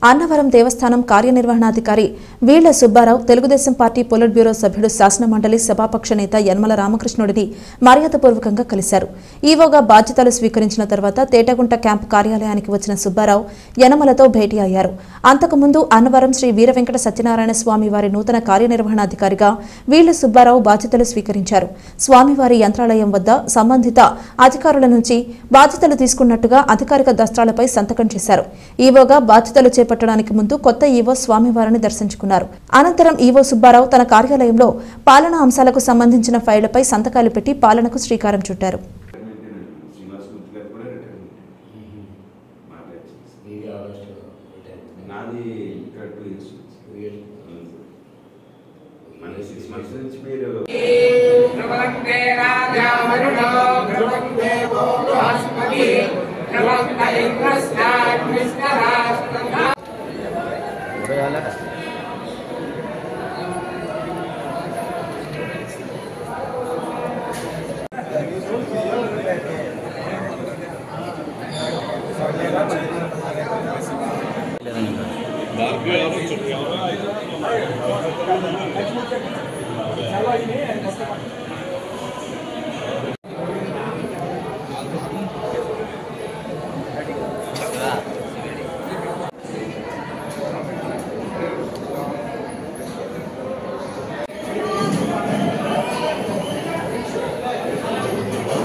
అన్నవరం దేవస్థానం కార్యనిర్వహణాధికారి వీళ్ల Subbarao, Telugu Desam party polit bureau సభ్యుడు, శాసనమండలి సభాపక్ష నేత యనమల రామకృష్ణుడిని మర్యాదపూర్వకంగా కలిశారు. ఈవోగా బాధ్యతలు స్వీకరించిన తర్వాత తేటగుంట క్యాంపు కార్యాలయానికి వచ్చిన సుబ్బారావు యనమలతో భేటీ అయ్యారు. అంతకుముందు అన్నవరం శ్రీ వీర వెంకట సత్యనారాయణ స్వామి వారి నూతన కార్యనిర్వహణాధికారిగా వీళ్ల సుబ్బారావు బాధ్యతలు స్వీకరించారు. స్వామివారి యంత్రాలయం వద్ద సంబంధిత అధికారుల నుంచి బాధ్యతలు తీసుకున్నట్టుగా అధికారిక దస్త్రాలపై సంతకం చేశారు. ఈవోగా బాధ్యతలు చేపట్టడానికి ముందు కొత్త ఈవో స్వామివారిని దర్శించుకున్నారు. అనంతరం ఈవో సుబ్బారావు తన కార్యాలయంలో పాలనా అంశాలకు సంబంధించిన ఫైళ్లపై సంతకాలు పెట్టి పాలనకు శ్రీకారం చుట్టారు. Chalo